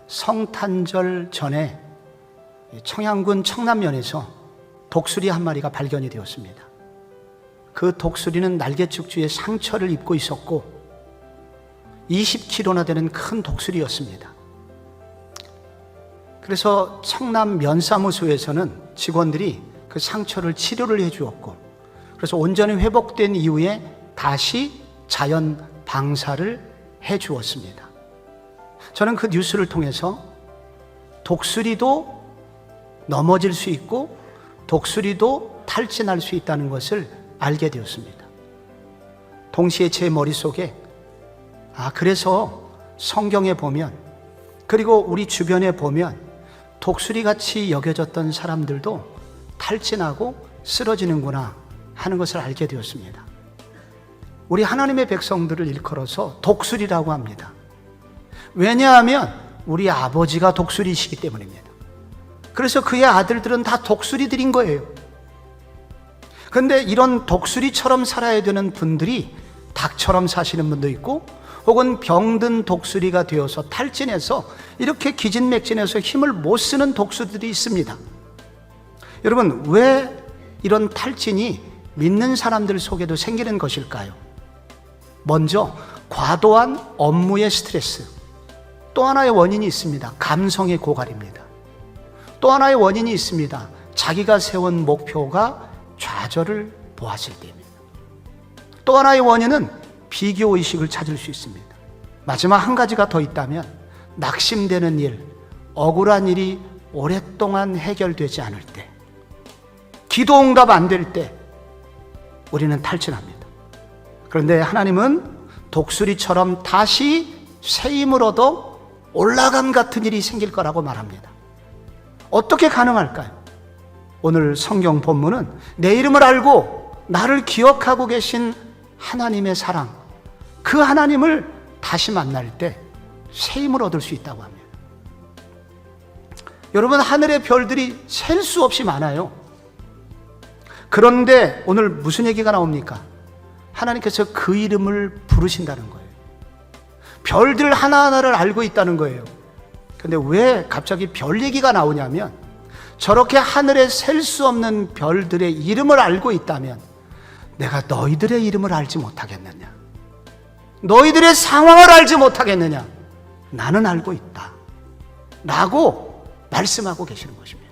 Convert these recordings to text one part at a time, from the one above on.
성탄절 전에 청양군 청남면에서 독수리 한 마리가 발견이 되었습니다. 그 독수리는 날개축주에 상처를 입고 있었고 20kg나 되는 큰 독수리였습니다. 그래서 청남 면사무소에서는 직원들이 그 상처를 치료를 해주었고, 그래서 온전히 회복된 이후에 다시 자연 방사를 해주었습니다. 저는 그 뉴스를 통해서 독수리도 넘어질 수 있고 독수리도 탈진할 수 있다는 것을 알게 되었습니다. 동시에 제 머릿속에 그래서 성경에 보면, 그리고 우리 주변에 보면 독수리같이 여겨졌던 사람들도 탈진하고 쓰러지는구나 하는 것을 알게 되었습니다. 우리 하나님의 백성들을 일컬어서 독수리라고 합니다. 왜냐하면 우리 아버지가 독수리이시기 때문입니다. 그래서 그의 아들들은 다 독수리들인 거예요. 그런데 이런 독수리처럼 살아야 되는 분들이 닭처럼 사시는 분도 있고, 혹은 병든 독수리가 되어서 탈진해서 이렇게 기진맥진해서 힘을 못 쓰는 독수리들이 있습니다. 여러분, 왜 이런 탈진이 믿는 사람들 속에도 생기는 것일까요? 먼저 과도한 업무의 스트레스, 또 하나의 원인이 있습니다. 감성의 고갈입니다. 또 하나의 원인이 있습니다. 자기가 세운 목표가 좌절을 보았을 때입니다. 또 하나의 원인은 비교의식을 찾을 수 있습니다. 마지막 한 가지가 더 있다면, 낙심되는 일, 억울한 일이 오랫동안 해결되지 않을 때, 기도 응답 안 될 때 우리는 탈진합니다. 그런데 하나님은 독수리처럼 다시 새 힘을 얻어 올라감 같은 일이 생길 거라고 말합니다. 어떻게 가능할까요? 오늘 성경 본문은 내 이름을 알고 나를 기억하고 계신 하나님의 사랑, 그 하나님을 다시 만날 때 새 힘을 얻을 수 있다고 합니다. 여러분, 하늘의 별들이 셀 수 없이 많아요. 그런데 오늘 무슨 얘기가 나옵니까? 하나님께서 그 이름을 부르신다는 거예요. 별들 하나하나를 알고 있다는 거예요. 근데 왜 갑자기 별 얘기가 나오냐면, 저렇게 하늘에 셀 수 없는 별들의 이름을 알고 있다면 내가 너희들의 이름을 알지 못하겠느냐? 너희들의 상황을 알지 못하겠느냐? 나는 알고 있다 라고 말씀하고 계시는 것입니다.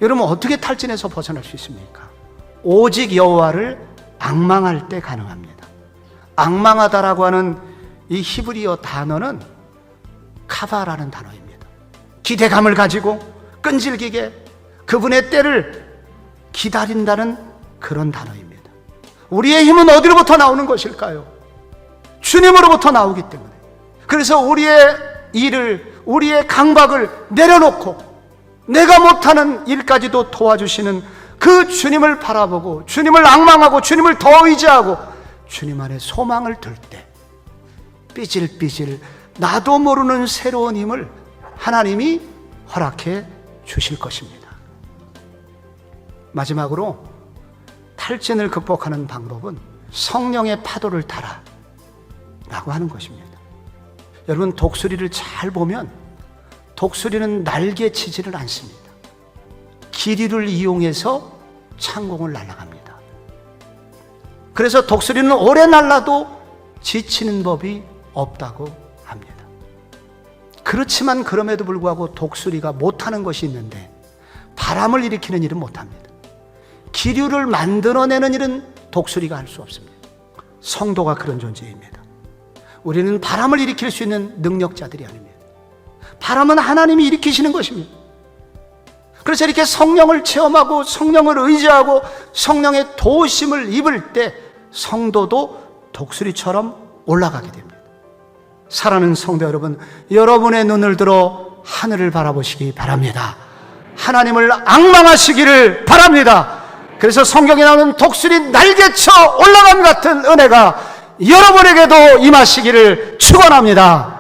여러분, 어떻게 탈진해서 벗어날 수 있습니까? 오직 여호와를 앙망할 때 가능합니다. 앙망하다라고 하는 이 히브리어 단어는 카바라는 단어입니다. 기대감을 가지고 끈질기게 그분의 때를 기다린다는 그런 단어입니다. 우리의 힘은 어디로부터 나오는 것일까요? 주님으로부터 나오기 때문에. 그래서 우리의 일을, 우리의 강박을 내려놓고 내가 못하는 일까지도 도와주시는 그 주님을 바라보고 주님을 앙망하고 주님을 더 의지하고 주님 안에 소망을 둘 때 삐질삐질 나도 모르는 새로운 힘을 하나님이 허락해 주실 것입니다. 마지막으로 탈진을 극복하는 방법은 성령의 파도를 타라 라고 하는 것입니다. 여러분, 독수리를 잘 보면 독수리는 날개치지를 않습니다. 기류를 이용해서 창공을 날아갑니다. 그래서 독수리는 오래 날라도 지치는 법이 없다고 합니다. 그렇지만 그럼에도 불구하고 독수리가 못하는 것이 있는데, 바람을 일으키는 일은 못합니다. 기류를 만들어내는 일은 독수리가 할 수 없습니다. 성도가 그런 존재입니다. 우리는 바람을 일으킬 수 있는 능력자들이 아닙니다. 바람은 하나님이 일으키시는 것입니다. 그래서 이렇게 성령을 체험하고 성령을 의지하고 성령의 도우심을 입을 때 성도도 독수리처럼 올라가게 됩니다. 사랑하는 성도 여러분, 여러분의 눈을 들어 하늘을 바라보시기 바랍니다. 하나님을 앙망하시기를 바랍니다. 그래서 성경에 나오는 독수리 날개쳐 올라감 같은 은혜가 여러분에게도 임하시기를 축원합니다.